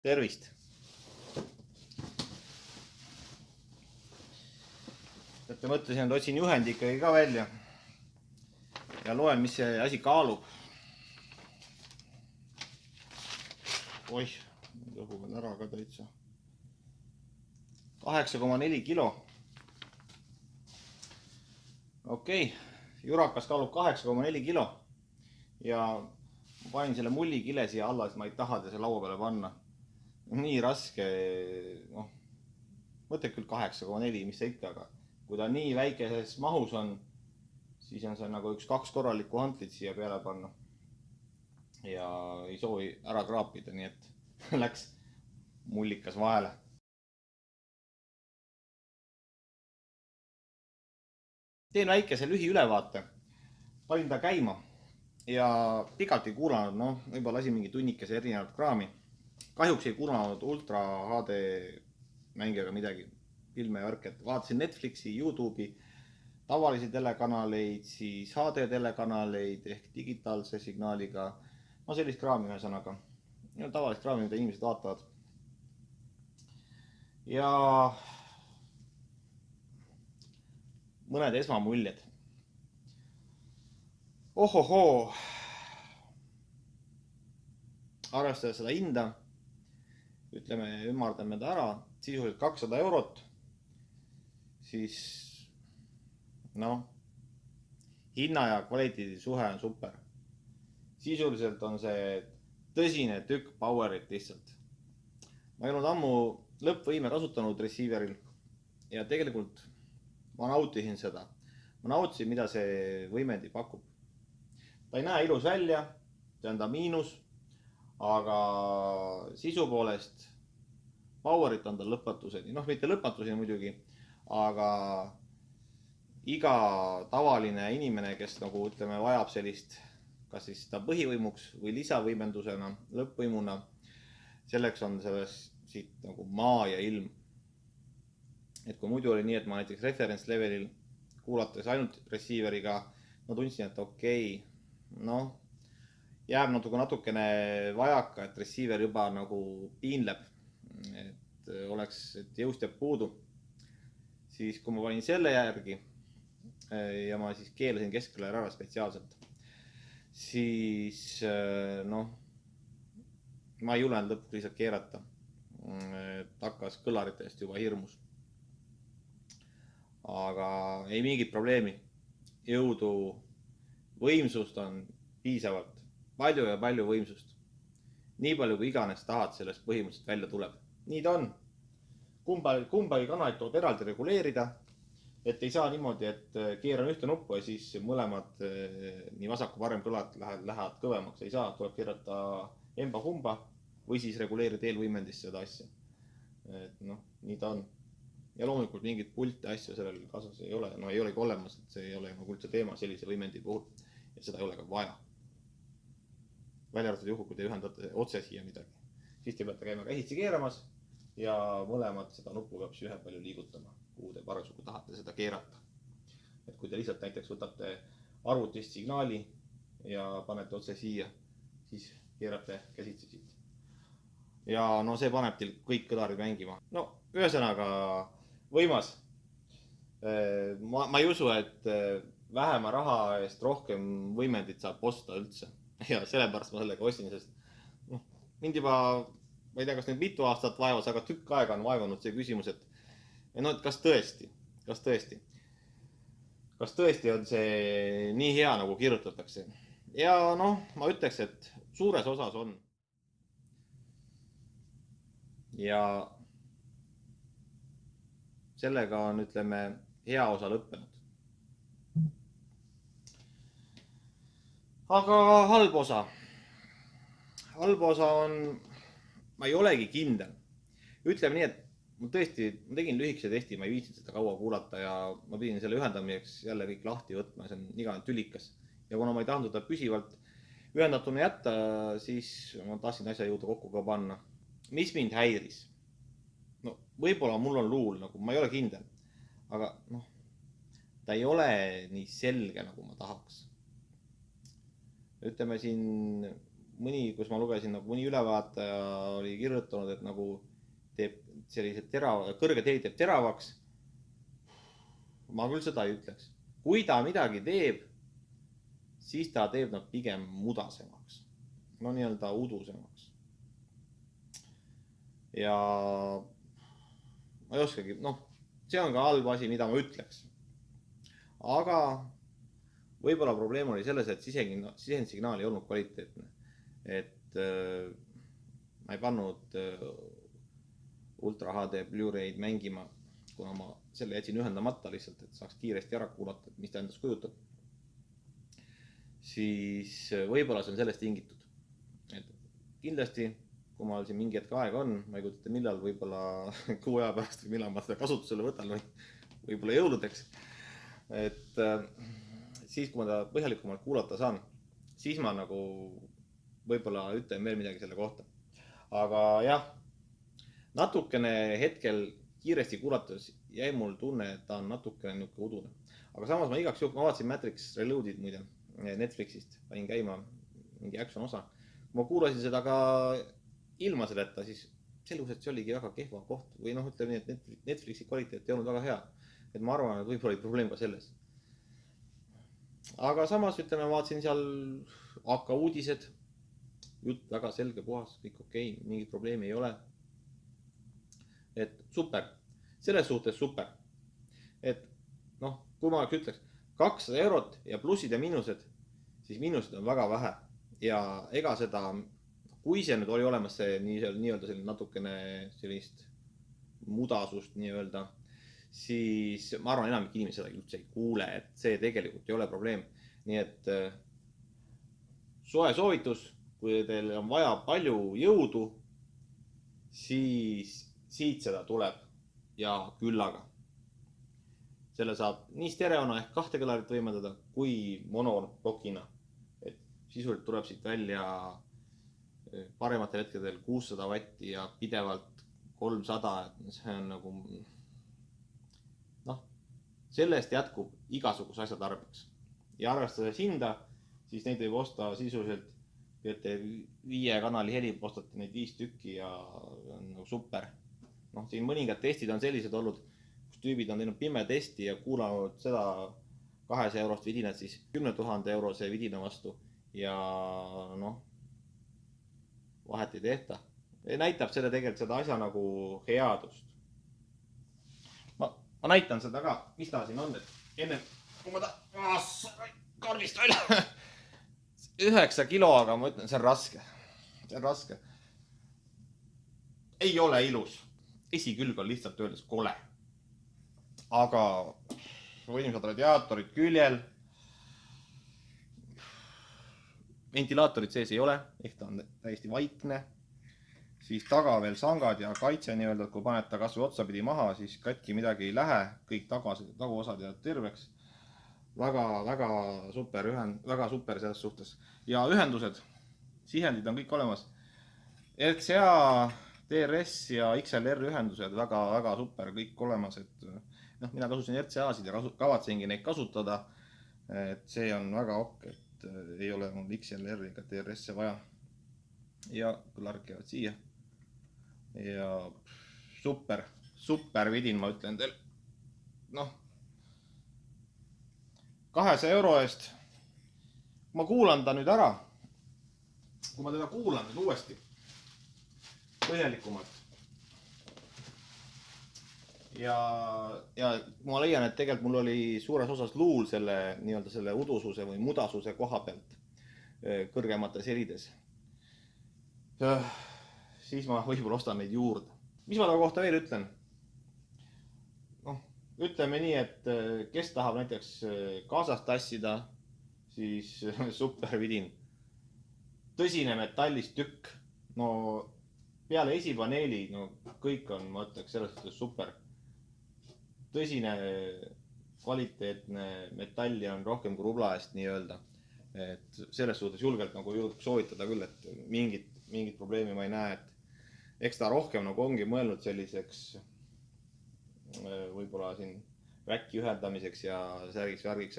Tervist! Et mõtlesin, et otsin juhendi ikkagi ka välja ja loen, mis see asi kaalub. Oih, lõhu veel ära ka täitsa. 8,4 kilo. Okei, jurakas kaalub 8,4 kilo. Ja ma panin selle mullikile siia alla, sest ma ei taha seda laua peale panna. Nii raske, mõtled küll 8,4, mis see ikka, aga kui ta nii väikeses mahus on, siis on see nagu 1-2 korralikku hantlit siia peale panna. Ja ei soovi ära kraapida, nii et läks mullikas vahele. Teen väikese lühiülevaate. Panin ta käima ja pikalt ei kuulanud, võib-olla lasi mingi tunnikese erinevat kraami. Kahjuks ei kuulanud Ultra HD mängijaga midagi, filme ja värke. Vaatasin Netflixi, YouTube'i, tavalisi telekanaleid, siis HD telekanaleid ehk digitaalse signaaliga. Sellist kraami ühesõnaga. Tavalist kraami, mida inimesed vaatavad. Ja mõned esmamuljed. Ohohoo! Arvestades seda hinda, ütleme, ümardame ta ära, sisuliselt 200 eurot, siis hinna ja kvaliteedi suhe on super. Sisuliselt on see tõsine tükk powerit lihtsalt. Ma ei olnud ammu lõppvõime kasutanud receiveril ja tegelikult ma nautisin seda. Ma nautisin, mida see võimendi pakub. Ta ei näe ilus välja, see on ta miinus, aga sisu poolest powerit on ta lõpmatuseni. Mitte lõpmatuseni muidugi, aga iga tavaline inimene, kes vajab sellist, kas siis ta põhivõimuks või lisavõimendusena, lõppvõimuna, selleks on siit nagu maa ja ilm. Et kui muidu oli nii, et ma näiteks reference levelil kuulates ainult receiveriga, ma tundsin, et okei, jääb natukene vajaka, et receiver juba nagu piinleb, et jõust jääb puudu. Siis kui ma panin selle järgi ja ma siis keelasin keskkõlari ära spetsiaalselt, siis ma ei julenud lõpuks lihtsalt keerata. Hakkas kõlaritest juba hirmus. Aga ei mingit probleemi. Jõudu, võimsust on piisavalt. Palju ja palju võimsust. Nii palju kui iganes tahad sellest põhimõtteliselt välja tuleb. Nii ta on. Kumbagi kanalit tuleb eraldi reguleerida, et ei saa niimoodi, et keeran ühte nuppu ja siis mõlemad nii vasaku parem kõlad lähevad kõvemaks. Ei saa, tuleb keerata emba-kumba või siis reguleerida eelvõimendist seda asja. Nii ta on. Ja loomulikult mingit pulti asja sellel kaasas ei ole. Ei olegi olemas, et see ei ole üldse teema sellise võimendi puhul. Ja seda ei ole ka vaja. Välja arvatud juhul, kui te ühendate otse siia midagi. Siis te peate käima käsitsi keeramas ja mõlemad seda nuppu peab ühe palju liigutama, kuhu te parasjagu tahate seda keerata. Et kui te lihtsalt näiteks võtate arvutist signaali ja panete otse siia, siis keerate käsitsi siit. Ja see paneb teil kõik kõlarid mängima. Ühesõnaga võimas. Ma ei usu, et vähema raha eest rohkem võimendit saab osta üldse. Ja sellepärast ma sellega ostin, sest mind juba, ma ei tea, kas nüüd mitu aastat vaevas, aga tükk aega on vaevanud see küsimus, et kas tõesti on see nii hea, nagu kirjutatakse. Ja ma ütleks, et suures osas on. Ja sellega on, ütleme, hea osa lõppenud. Aga halb osa. Halb osa on, ma ei olegi kindel. Ütleme nii, et ma tegin lühikese testi, ma ei viitsinud seda kaua kuulata ja ma pidin selle ühendamiseks jälle kõik lahti võtma, see on igavene tülikas. Ja kuna ma ei tahtnud seda püsivalt ühendatuna jätta, siis ma tahtsin asja jõuda kokku ka panna. Mis mind häiris? Võib-olla mul on luul, ma ei ole kindel, aga ta ei ole nii selge, nagu ma tahaks. Ütleme siin kus ma lugesin, nagu mõni ülevaataja oli kirjutanud, et nagu teeb sellised kõrged helid teeb teravaks. Ma küll seda ei ütleks. Kui ta midagi teeb, siis ta teeb nad pigem mudasemaks. No nii-öelda udusemaks. Ja ma ei oskagi, see on ka halb asi, mida ma ütleks. Aga võib-olla probleem oli selles, et sisendsignaal ei olnud kvaliteetne. Et ma ei pannud Ultra HD Blu-ray'd mängima, kuna ma selle jätsin ühendamata lihtsalt, et saaks kiiresti ära kuulata, mis ta endast kujutab. Siis võib-olla see on sellest tingitud. Et kindlasti, kui ma siin mingi hetk aega on, ma ei kujuta millal, võib-olla 6 aja pärast või millal ma seda kasutusele võtan, võib-olla jõuludeks. Et siis, kui ma ta põhjalikumalt kuulata saan, siis ma nagu võib-olla ütlen veel midagi selle kohta. Aga jah, natukene hetkel kiiresti kuulates jäi mul tunne, et ta on natukene niuke udune. Aga samas ma igaks juhul, ma vaatasin Matrix Reloaded muide Netflixist, panin käima mingi action osa. Ma kuulasin seda ka ilma selleta, siis selgus, et see oligi väga kehva koht. Või ütleme nii, et Netflixi kvaliteet ei olnud väga hea. Et ma arvan, et võib-olla oli probleem ka selles. Aga samas ütleme, ma vaatasin seal AK uudised. Jutt väga selge, puhas, kõik okei, mingit probleemi ei ole. Et super. Selles suhtes super. Et kui ma ütleks 200 eurot ja plussid ja miinused, siis miinused on väga vähe. Ja ega seda, kui see nüüd oli olemas see nii-öelda selline natukene sellist mudasust nii-öelda, siis ma arvan, enamik inimesi seda üldse ei kuule, et see tegelikult ei ole probleem. Nii et soe soovitus, kui teil on vaja palju jõudu, siis siit seda tuleb ja küllaga. Selle saab nii stereona ehk 2 kõlarit võimendada kui monoplokina. Et sisuliselt tuleb siit välja parematel hetkedel 600 vatti ja pidevalt 300, et see on nagu sellest jätkub igasuguse asja tarbeks. Ja arvestades hinda, siis neid võib osta sisuliselt, teete 5 kanali heli, ostate neid 5 tükki ja on nagu super. Siin mõningad testid on sellised olnud, kus tüübid on teinud pime testi ja kuulanud seda 200 eurost vidinat, siis 10 000 eurose vidina vastu ja vahet ei tehta. Näitab selle tegelikult seda asja nagu headust. Ma näitan seda ka, mis ta siin on, et enne, kui ma karvist välja 9 kilo, aga ma ütlen, see on raske. See on raske. Ei ole ilus. Esikülg on lihtsalt öeldes kole. Aga võimsad radiaatorid küljel. Ventilaatorid sees ei ole, ehk ta on täiesti vaikne. Siis taga veel sangad ja kaitse nii-öelda, et kui paned ta kas või otsapidi maha, siis katki midagi ei lähe, kõik taguosad jäävad terveks. Väga super väga super selles suhtes. Ja ühendused, sihendid on kõik olemas. RCA, DRS ja XLR ühendused väga super, kõik olemas. Et, mina kasutasin RCA-sid ja kavatsengi neid kasutada. Et see on väga ok, et ei ole mul XLR ega DRS-e vaja. Ja kõlarid jäävad siia. Ja super vidin, ma ütlen teil. 200 euro eest. Ma kuulan ta nüüd ära. Kui ma teda kuulan nüüd uuesti põhjalikumalt. Ja ma leian, et tegelikult mul oli suures osas luul selle udususe või mudasuse koha pealt kõrgemates helides. Siis ma võib-olla ostan neid juurde. Mis ma ta kohta veel ütlen? Ütleme nii, et kes tahab näiteks kaasast tassida, siis super vidin. Tõsine metallist tükk. Peale esipaneeli, kõik on, ma ütleks, selles suhtes super. Tõsine kvaliteetne metalli on rohkem kui rubla eest nii-öelda. Et selles suhtes julgelt soovitada küll, et mingit probleemi ma ei näe, et eks ta rohkem ongi mõelnud selliseks võib-olla siin räkki ühendamiseks ja särgiks,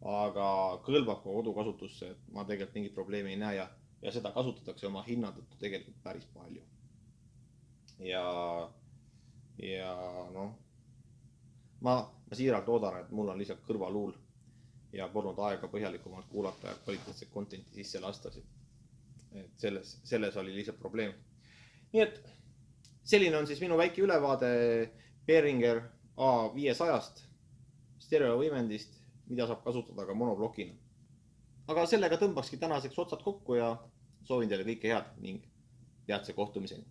aga kõlbab ka kodukasutusse, et ma tegelikult mingit probleemi ei näe ja ja seda kasutatakse oma hinna tõttu tegelikult päris palju. Ja noh, ma siiralt loodan, et mul on lihtsalt kõrvaluul ja polnud aega põhjalikumalt kuulata ja kvaliteetset contenti sisse lasta. Et selles oli lihtsalt probleem. Nii et selline on siis minu väike ülevaade Behringer A500-st, stereovõimendist, mida saab kasutada ka monoblokina. Aga sellega tõmbakski tänaseks otsad kokku ja soovin teile kõike head ning peatse kohtumiseni.